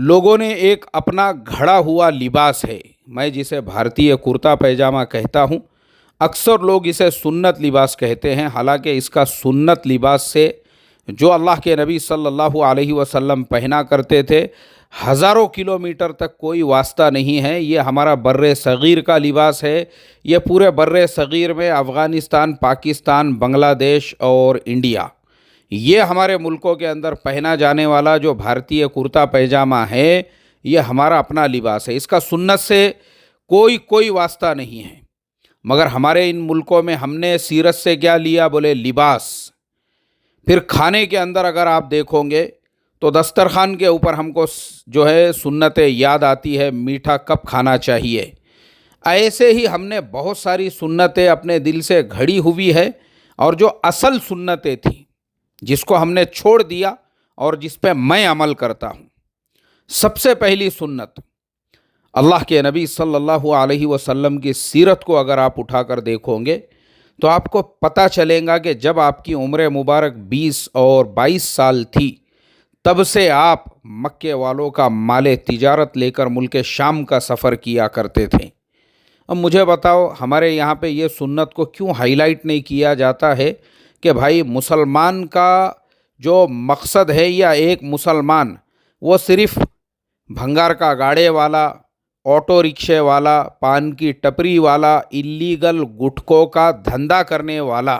لوگوں نے ایک اپنا گھڑا ہوا لباس ہے، میں جسے بھارتیہ کرتا پیجامہ کہتا ہوں، اکثر لوگ اسے سنت لباس کہتے ہیں، حالانکہ اس کا سنت لباس سے جو اللہ کے نبی صلی اللہ علیہ وسلم پہنا کرتے تھے ہزاروں کلومیٹر تک کوئی واسطہ نہیں ہے۔ یہ ہمارا بر صغیر کا لباس ہے۔ یہ پورے بر صغیر میں افغانستان، پاکستان، بنگلہ دیش اور انڈیا، یہ ہمارے ملکوں کے اندر پہنا جانے والا جو بھارتیہ کرتا پیجامہ ہے، یہ ہمارا اپنا لباس ہے۔ اس کا سنت سے کوئی واسطہ نہیں ہے، مگر ہمارے ان ملکوں میں ہم نے سیرت سے کیا لیا؟ بولے لباس۔ پھر کھانے کے اندر اگر آپ دیکھو گے تو دسترخوان کے اوپر ہم کو جو ہے سنتیں یاد آتی ہے، میٹھا کب کھانا چاہیے۔ ایسے ہی ہم نے بہت ساری سنتیں اپنے دل سے گھڑی ہوئی ہے، اور جو اصل سنتیں تھیں جس کو ہم نے چھوڑ دیا اور جس پہ میں عمل کرتا ہوں۔ سب سے پہلی سنت، اللہ کے نبی صلی اللہ علیہ وسلم کی سیرت کو اگر آپ اٹھا کر دیکھو گے تو آپ کو پتہ چلے گا کہ جب آپ کی عمر مبارک 20 اور 22 سال تھی، تب سے آپ مکے والوں کا مال تجارت لے کر ملک شام کا سفر کیا کرتے تھے۔ اب مجھے بتاؤ، ہمارے یہاں پہ یہ سنت کو کیوں ہائی لائٹ نہیں کیا جاتا ہے کہ بھائی مسلمان کا جو مقصد ہے، یا ایک مسلمان وہ صرف بھنگار کا گاڑے والا، آٹو رکشے والا، پان کی ٹپری والا، اللیگل گٹکوں کا دھندا کرنے والا،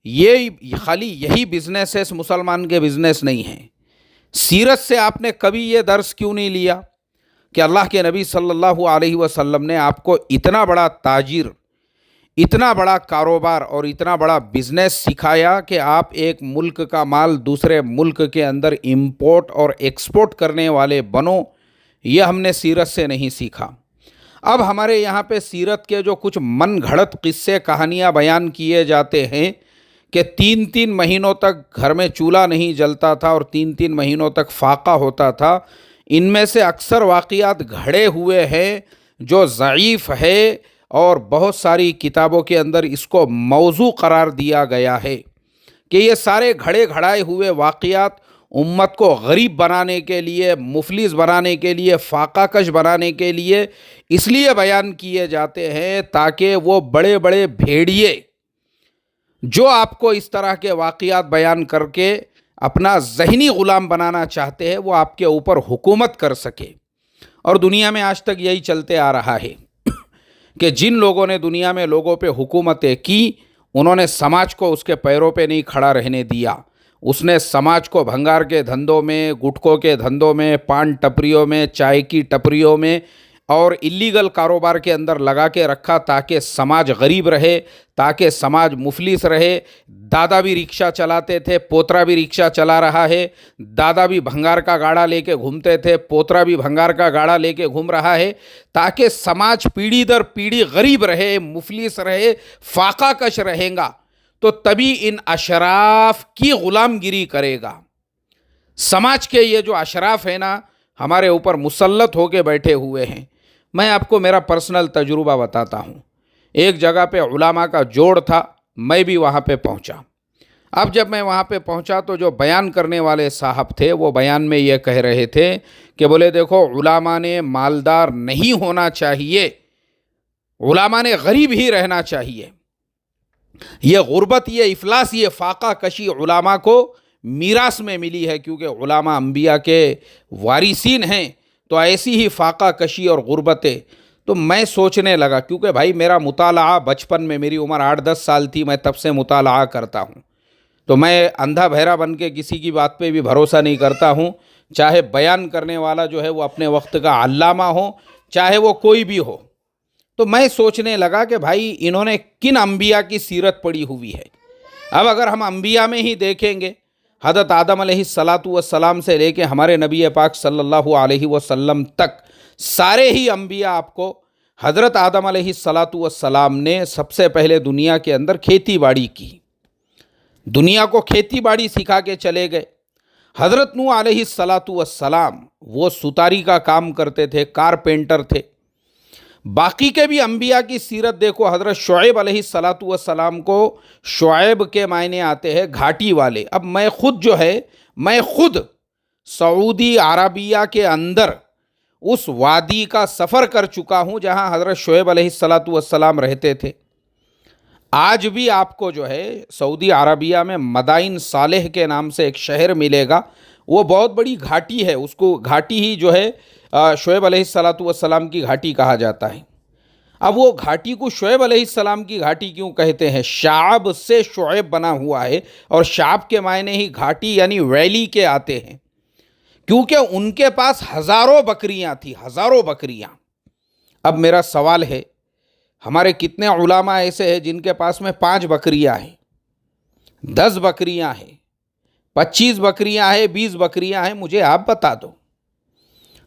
یہ خالی یہی بزنس ہے، مسلمان کے بزنس نہیں ہیں۔ سیرت سے آپ نے کبھی یہ درس کیوں نہیں لیا کہ اللہ کے نبی صلی اللہ علیہ وسلم نے آپ کو اتنا بڑا تاجر، اتنا بڑا کاروبار اور اتنا بڑا بزنس سکھایا کہ آپ ایک ملک کا مال دوسرے ملک کے اندر امپورٹ اور ایکسپورٹ کرنے والے بنو؟ یہ ہم نے سیرت سے نہیں سیکھا۔ اب ہمارے یہاں پہ سیرت کے جو کچھ من گھڑت قصے کہانیاں بیان کیے جاتے ہیں کہ 3 مہینوں تک گھر میں چولہا نہیں جلتا تھا اور 3 مہینوں تک فاقہ ہوتا تھا، ان میں سے اکثر واقعات گھڑے ہوئے ہیں جو ضعیف ہے، اور بہت ساری کتابوں کے اندر اس کو موضوع قرار دیا گیا ہے کہ یہ سارے گھڑے گھڑائے ہوئے واقعات امت کو غریب بنانے کے لیے، مفلس بنانے کے لیے، فاقہ کش بنانے کے لیے اس لیے بیان کیے جاتے ہیں تاکہ وہ بڑے بڑے بھیڑیے جو آپ کو اس طرح کے واقعات بیان کر کے اپنا ذہنی غلام بنانا چاہتے ہیں، وہ آپ کے اوپر حکومت کر سکے۔ اور دنیا میں آج تک یہی چلتے آ رہا ہے کہ جن لوگوں نے دنیا میں لوگوں پہ حکومتیں کی، انہوں نے سماج کو اس کے پیروں پہ نہیں کھڑا رہنے دیا۔ اس نے سماج کو بھنگار کے دھندوں میں، گٹکوں کے دھندوں میں، پان ٹپریوں میں، چائے کی ٹپریوں میں اور اللیگل کاروبار کے اندر لگا کے رکھا تاکہ سماج غریب رہے، تاکہ سماج مفلس رہے۔ دادا بھی رکشہ چلاتے تھے، پوترا بھی رکشہ چلا رہا ہے، دادا بھی بھنگار کا گاڑا لے کے گھومتے تھے، پوترا بھی بھنگار کا گاڑا لے کے گھوم رہا ہے، تاکہ سماج پیڑھی در پیڑھی غریب رہے، مفلس رہے، فاقہ کش رہیں گا، تو تبھی ان اشراف کی غلام گیری کرے گا۔ سماج کے یہ جو اشراف ہیں نا، ہمارے اوپر مسلط ہو کے بیٹھے ہوئے ہیں۔ میں آپ کو میرا پرسنل تجربہ بتاتا ہوں۔ ایک جگہ پہ علماء کا جوڑ تھا، میں بھی وہاں پہ پہنچا۔ اب جب میں وہاں پہ پہنچا تو جو بیان کرنے والے صاحب تھے وہ بیان میں یہ کہہ رہے تھے کہ بولے دیکھو، علماء نے مالدار نہیں ہونا چاہیے، علماء نے غریب ہی رہنا چاہیے۔ یہ غربت، یہ افلاس، یہ فاقہ کشی علماء کو میراث میں ملی ہے، کیونکہ علماء انبیاء کے وارثین ہیں، تو ایسی ہی فاقہ کشی اور غربتیں۔ تو میں سوچنے لگا، کیونکہ بھائی میرا مطالعہ بچپن میں، میری عمر 8-10 سال تھی، میں تب سے مطالعہ کرتا ہوں، تو میں اندھا بہرا بن کے کسی کی بات پہ بھی بھروسہ نہیں کرتا ہوں، چاہے بیان کرنے والا جو ہے وہ اپنے وقت کا علامہ ہو، چاہے وہ کوئی بھی ہو۔ تو میں سوچنے لگا کہ بھائی انہوں نے کن انبیاء کی سیرت پڑھی ہوئی ہے۔ اب اگر ہم انبیاء میں ہی دیکھیں گے، حضرت آدم علیہ السلام سے لے کے ہمارے نبی پاک صلی اللہ علیہ وسلم تک سارے ہی انبیاء آپ کو، حضرت آدم علیہ السلام نے سب سے پہلے دنیا کے اندر کھیتی باڑی کی، دنیا کو کھیتی باڑی سکھا کے چلے گئے۔ حضرت نوح علیہ السلام وہ ستاری کا کام کرتے تھے، کارپینٹر تھے۔ باقی کے بھی انبیاء کی سیرت دیکھو، حضرت شعیب علیہ السلام کو شعیب کے معنی آتے ہیں گھاٹی والے۔ اب میں خود سعودی عربیہ کے اندر اس وادی کا سفر کر چکا ہوں جہاں حضرت شعیب علیہ السلام رہتے تھے۔ آج بھی آپ کو جو ہے سعودی عربیہ میں مدائن صالح کے نام سے ایک شہر ملے گا، وہ بہت بڑی گھاٹی ہے، اس کو گھاٹی ہی جو ہے شعیب علیہ السلام کی گھاٹی کہا جاتا ہے۔ اب وہ گھاٹی کو شعیب علیہ السلام کی گھاٹی کیوں کہتے ہیں؟ شعب سے شعیب بنا ہوا ہے، اور شعب کے معنی ہی گھاٹی یعنی ویلی کے آتے ہیں، کیونکہ ان کے پاس ہزاروں بکریاں تھیں، ہزاروں بکریاں۔ اب میرا سوال ہے، ہمارے کتنے علماء ایسے ہیں جن کے پاس میں 5 بکریاں ہیں، 10 بکریاں ہیں، 25 بکریاں ہیں، 20 بکریاں ہیں؟ مجھے آپ بتا دو۔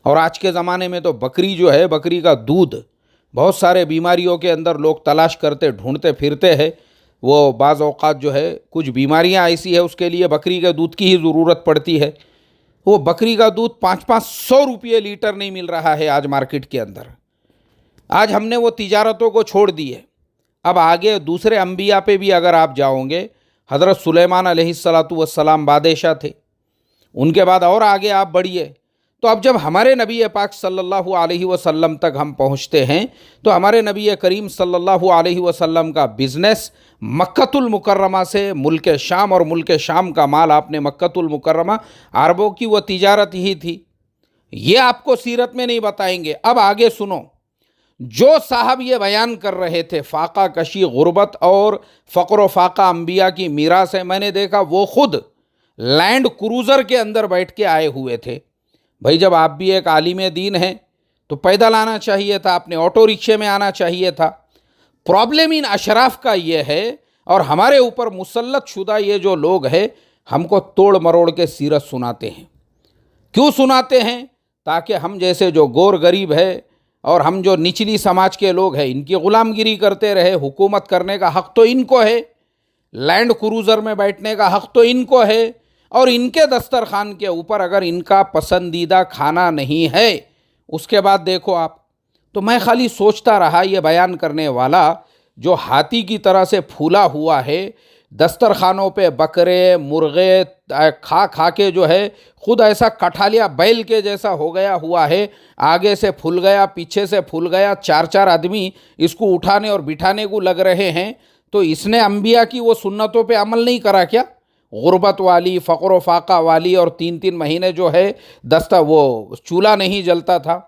اور آج کے زمانے میں تو بکری جو ہے، بکری کا دودھ بہت سارے بیماریوں کے اندر لوگ تلاش کرتے ڈھونڈتے پھرتے ہیں، وہ بعض اوقات جو ہے کچھ بیماریاں ایسی ہے اس کے لیے بکری کے دودھ کی ہی ضرورت پڑتی ہے۔ وہ بکری کا دودھ 500 روپے لیٹر نہیں مل رہا ہے آج مارکیٹ کے اندر۔ آج ہم نے وہ تجارتوں کو چھوڑ دی ہے۔ اب آگے دوسرے انبیاء پہ بھی اگر آپ جاؤ گے، حضرت سلیمان علیہ السلام بادشاہ تھے، ان کے بعد اور آگے آپ بڑھیے، تو اب جب ہمارے نبی پاک صلی اللہ علیہ وسلم تک ہم پہنچتے ہیں تو ہمارے نبی کریم صلی اللہ علیہ وسلم کا بزنس مکۃ المکرمہ سے ملک شام، اور ملک شام کا مال آپ نے مکۃ المکرمہ، عربوں کی وہ تجارت ہی تھی۔ یہ آپ کو سیرت میں نہیں بتائیں گے۔ اب آگے سنو، جو صاحب یہ بیان کر رہے تھے فاقہ کشی، غربت اور فقر و فاقہ انبیاء کی میراث ہے، میں نے دیکھا وہ خود لینڈ کروزر کے اندر بیٹھ کے آئے ہوئے تھے۔ بھائی جب آپ بھی ایک عالم دین ہیں تو پیدل آنا چاہیے تھا، اپنے آٹو رکشے میں آنا چاہیے تھا۔ پرابلم ان اشراف کا یہ ہے، اور ہمارے اوپر مسلط شدہ یہ جو لوگ ہیں ہم کو توڑ مروڑ کے سیرت سناتے ہیں۔ کیوں سناتے ہیں؟ تاکہ ہم جیسے جو گور غریب ہے اور ہم جو نچلی سماج کے لوگ ہیں ان کی غلام گیری کرتے رہے۔ حکومت کرنے کا حق تو ان کو ہے، لینڈ کروزر میں بیٹھنے کا حق تو ان کو ہے، اور ان کے دسترخوان کے اوپر اگر ان کا پسندیدہ کھانا نہیں ہے، اس کے بعد دیکھو آپ۔ تو میں خالی سوچتا رہا، یہ بیان کرنے والا جو ہاتھی کی طرح سے پھولا ہوا ہے، دسترخوانوں پہ بکرے مرغے کھا کھا کے جو ہے خود ایسا کٹھالیا بیل کے جیسا ہو گیا ہوا ہے، آگے سے پھول گیا، پیچھے سے پھول گیا، 4 آدمی اس کو اٹھانے اور بٹھانے کو لگ رہے ہیں۔ تو اس نے انبیاء کی وہ سنتوں پہ عمل نہیں کرا کیا؟ غربت والی، فقر و فاقہ والی، اور 3 مہینے جو ہے وہ چولہا نہیں جلتا تھا۔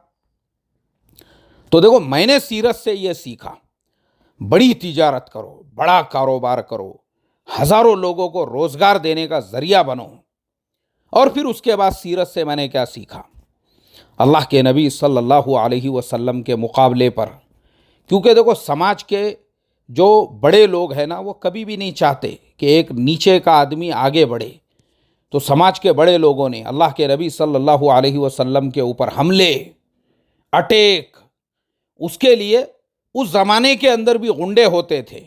تو دیکھو، میں نے سیرت سے یہ سیکھا، بڑی تجارت کرو، بڑا کاروبار کرو، ہزاروں لوگوں کو روزگار دینے کا ذریعہ بنو۔ اور پھر اس کے بعد سیرت سے میں نے کیا سیکھا؟ اللہ کے نبی صلی اللہ علیہ وسلم کے مقابلے پر، کیونکہ دیکھو سماج کے جو بڑے لوگ ہیں نا، وہ کبھی بھی نہیں چاہتے کہ ایک نیچے کا آدمی آگے بڑھے۔ تو سماج کے بڑے لوگوں نے اللہ کے نبی صلی اللہ علیہ وسلم کے اوپر حملے، اٹیک، اس کے لیے اس زمانے کے اندر بھی غنڈے ہوتے تھے،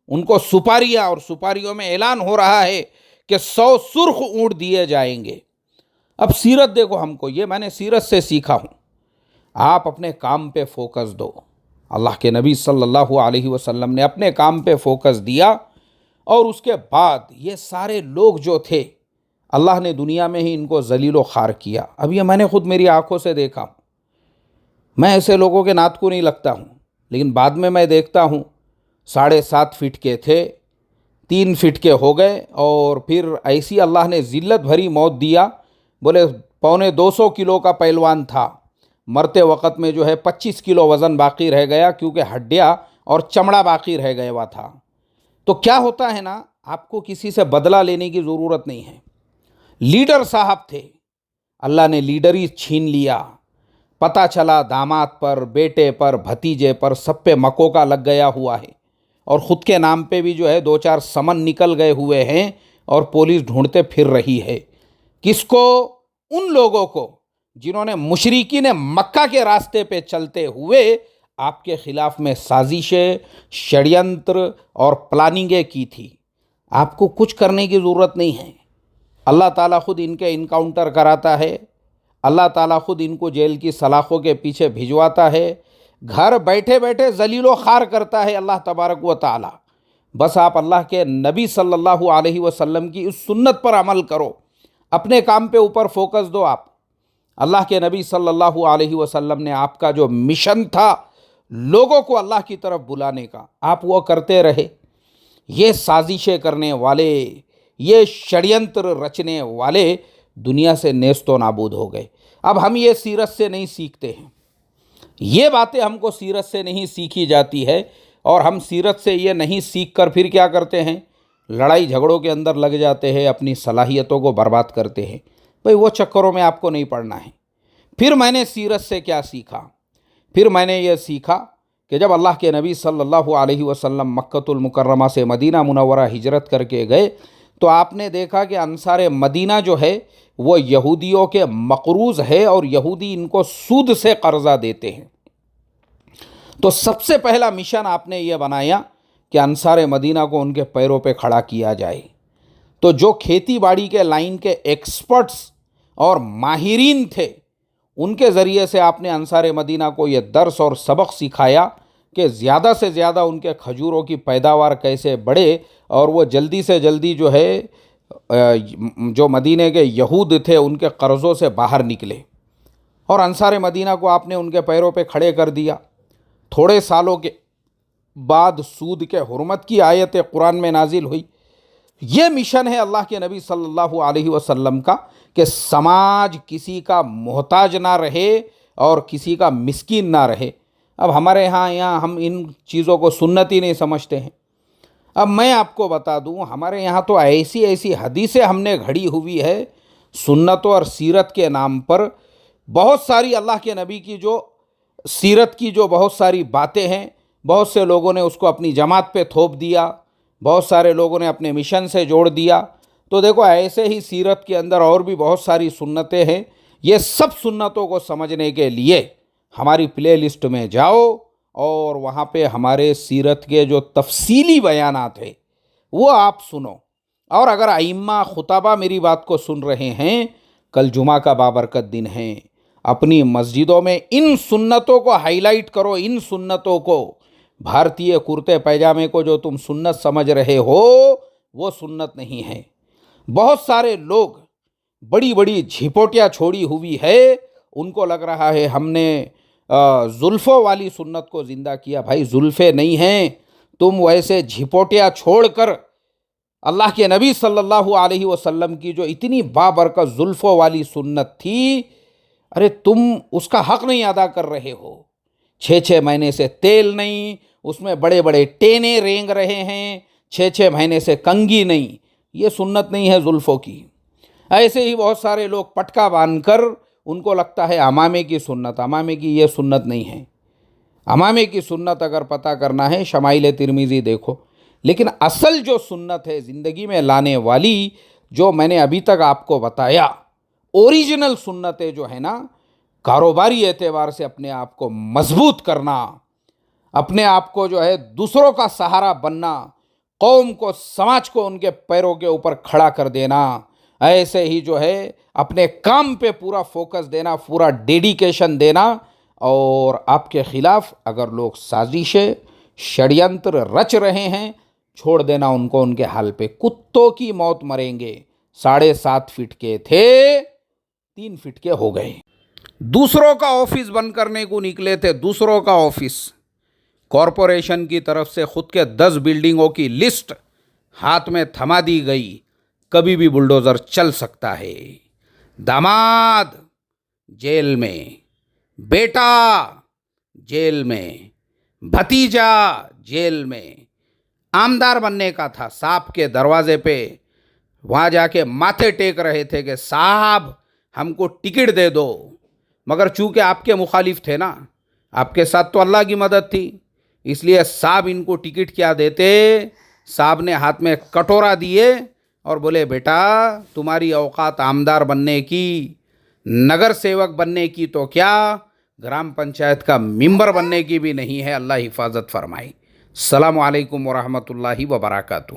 ان کو سپاریاں، اور سپاریوں میں اعلان ہو رہا ہے کہ 100 سرخ اونٹ دیے جائیں گے۔ اب سیرت دیکھو ہم کو، یہ میں نے سیرت سے سیکھا ہوں۔ آپ اپنے کام پہ فوکس دو۔ اللہ کے نبی صلی اللہ علیہ وسلم نے اپنے کام پہ فوکس دیا، اور اس کے بعد یہ سارے لوگ جو تھے اللہ نے دنیا میں ہی ان کو ذلیل و خوار کیا۔ اب یہ میں نے خود میری آنکھوں سے دیکھا ہوں۔ میں ایسے لوگوں کے نات کو نہیں لگتا ہوں، لیکن بعد میں دیکھتا ہوں 7.5 فٹ کے تھے، 3 فٹ کے ہو گئے، اور پھر ایسی اللہ نے ذلت بھری موت دیا۔ بولے 250 کلو کا پہلوان تھا، مرتے وقت میں جو ہے 25 کلو وزن باقی رہ گیا، کیونکہ ہڈیاں اور چمڑا باقی رہ گیا ہوا تھا۔ تو کیا ہوتا ہے نا، آپ کو کسی سے بدلہ لینے کی ضرورت نہیں ہے۔ لیڈر صاحب تھے، اللہ نے لیڈری چھین لیا۔ پتہ چلا داماد پر، بیٹے پر، بھتیجے پر، سب پہ مکوکا لگ گیا ہوا ہے، اور خود کے نام پہ بھی جو ہے 2-4 سمن نکل گئے ہوئے ہیں، اور پولیس ڈھونڈتے پھر رہی ہے۔ کس کو؟ ان لوگوں کو جنہوں نے مشرکین مکہ کے راستے پہ چلتے ہوئے آپ کے خلاف میں سازشیں، شڑینتر اور پلاننگیں کی تھی۔ آپ کو کچھ کرنے کی ضرورت نہیں ہے۔ اللہ تعالیٰ خود ان کے انکاؤنٹر کراتا ہے، اللہ تعالیٰ خود ان کو جیل کی سلاخوں کے پیچھے بھجواتا ہے، گھر بیٹھے بیٹھے ذلیل و خوار کرتا ہے اللہ تبارک و تعالیٰ۔ بس آپ اللہ کے نبی صلی اللہ علیہ وسلم کی اس سنت پر عمل کرو، اپنے کام پہ اوپر فوکس دو آپ۔ اللہ کے نبی صلی اللہ علیہ وسلم نے آپ کا جو مشن تھا لوگوں کو اللہ کی طرف بلانے کا، آپ وہ کرتے رہے۔ یہ سازشیں کرنے والے، یہ شڑینتر رچنے والے دنیا سے نیست و نابود ہو گئے۔ اب ہم یہ سیرت سے نہیں سیکھتے ہیں، یہ باتیں ہم کو سیرت سے نہیں سیکھی جاتی ہے، اور ہم سیرت سے یہ نہیں سیکھ کر پھر کیا کرتے ہیں؟ لڑائی جھگڑوں کے اندر لگ جاتے ہیں، اپنی صلاحیتوں کو برباد کرتے ہیں۔ بھئی وہ چکروں میں آپ کو نہیں پڑنا ہے۔ پھر میں نے سیرت سے کیا سیکھا؟ پھر میں نے یہ سیکھا کہ جب اللہ کے نبی صلی اللہ علیہ وسلم مکۃ المکرمہ سے مدینہ منورہ ہجرت کر کے گئے تو آپ نے دیکھا کہ انصار مدینہ جو ہے وہ یہودیوں کے مقروض ہے، اور یہودی ان کو سود سے قرضہ دیتے ہیں۔ تو سب سے پہلا مشن آپ نے یہ بنایا کہ انصار مدینہ کو ان کے پیروں پہ کھڑا کیا جائے۔ تو جو کھیتی باڑی کے لائن کے ایکسپرٹس اور ماہرین تھے، ان کے ذریعے سے آپ نے انصار مدینہ کو یہ درس اور سبق سکھایا کہ زیادہ سے زیادہ ان کے کھجوروں کی پیداوار کیسے بڑھے، اور وہ جلدی سے جلدی جو ہے جو مدینے کے یہود تھے ان کے قرضوں سے باہر نکلے۔ اور انصار مدینہ کو آپ نے ان کے پیروں پہ کھڑے کر دیا۔ تھوڑے سالوں کے بعد سود کے حرمت کی آیت قرآن میں نازل ہوئی۔ یہ مشن ہے اللہ کے نبی صلی اللہ علیہ وسلم کا کہ سماج کسی کا محتاج نہ رہے اور کسی کا مسکین نہ رہے۔ اب ہمارے یہاں ہم ان چیزوں کو سنت ہی نہیں سمجھتے ہیں۔ اب میں آپ کو بتا دوں، ہمارے یہاں تو ایسی ایسی حدیثیں ہم نے گھڑی ہوئی ہے سنت اور سیرت کے نام پر۔ بہت ساری اللہ کے نبی کی جو سیرت کی جو بہت ساری باتیں ہیں، بہت سے لوگوں نے اس کو اپنی جماعت پہ تھوپ دیا، بہت سارے لوگوں نے اپنے مشن سے جوڑ دیا۔ تو دیکھو ایسے ہی سیرت کے اندر اور بھی بہت ساری سنتیں ہیں۔ یہ سب سنتوں کو سمجھنے کے لیے ہماری پلے لسٹ میں جاؤ، اور وہاں پہ ہمارے سیرت کے جو تفصیلی بیانات ہیں وہ آپ سنو۔ اور اگر ائمہ خطبہ میری بات کو سن رہے ہیں، کل جمعہ کا بابرکت دن ہے، اپنی مسجدوں میں ان سنتوں کو ہائی لائٹ کرو۔ ان سنتوں کو، بھارتیہ کرتے پیجامے کو جو تم سنت سمجھ رہے ہو وہ سنت نہیں ہے۔ بہت سارے لوگ بڑی بڑی جھپوٹیاں چھوڑی ہوئی ہے، ان کو لگ رہا ہے ہم نے زلفوں والی سنت کو زندہ کیا۔ بھائی زلفیں نہیں ہیں، تم ویسے جھپوٹیاں چھوڑ کر اللہ کے نبی صلی اللہ علیہ وسلم کی جو اتنی بابرکت زلفوں والی سنت تھی، ارے تم اس کا حق نہیں ادا کر رہے ہو۔ 6 مہینے سے تیل نہیں، اس میں بڑے بڑے ٹینے رینگ رہے ہیں، 6 مہینے سے کنگھی نہیں، یہ سنت نہیں ہے زلفوں کی۔ ایسے ہی بہت سارے لوگ پٹکا باندھ کر ان کو لگتا ہے امامے کی سنت، امامے کی یہ سنت نہیں ہے۔ امامے کی سنت اگر پتہ کرنا ہے شمائل ترمذی دیکھو، لیکن اصل جو سنت ہے زندگی میں لانے والی، جو میں نے ابھی تک آپ کو بتایا، اوریجنل سنتیں جو ہے نا، کاروباری اعتبار سے اپنے آپ کو مضبوط کرنا، اپنے آپ کو جو ہے دوسروں کا سہارا بننا، قوم کو، سماج کو ان کے پیروں کے اوپر کھڑا کر دینا، ایسے ہی جو ہے اپنے کام پہ پورا فوکس دینا، پورا ڈیڈیکیشن دینا، اور آپ کے خلاف اگر لوگ سازشیں شڑینتر رچ رہے ہیں، چھوڑ دینا ان کو ان کے حال پہ۔ کتوں کی موت مریں گے، 7.5 فٹ کے تھے 3 فٹ کے ہو گئے۔ دوسروں کا آفس بند کرنے کو نکلے تھے، دوسروں کا آفس، کارپوریشن کی طرف سے خود کے 10 بلڈنگوں کی لسٹ ہاتھ میں تھما دی گئی، کبھی بھی بلڈوزر چل سکتا ہے۔ داماد جیل میں، بیٹا جیل میں، بھتیجا جیل میں۔ آمدار بننے کا تھا، صاحب کے دروازے پہ وہاں جا کے ماتھے ٹیک رہے تھے کہ صاحب ہم کو ٹکٹ دے دو، مگر چونکہ آپ کے مخالف تھے نا، آپ کے ساتھ تو اللہ کی مدد تھی، اس لیے صاحب ان کو ٹکٹ کیا دیتے، صاحب نے ہاتھ میں کٹورا دیے اور بولے بیٹا تمہاری اوقات آمدار بننے کی، نگر سیوک بننے کی تو کیا، گرام پنچایت کا ممبر بننے کی بھی نہیں ہے۔ اللہ حفاظت فرمائے۔ السلام علیکم ورحمۃ اللہ وبرکاتہ۔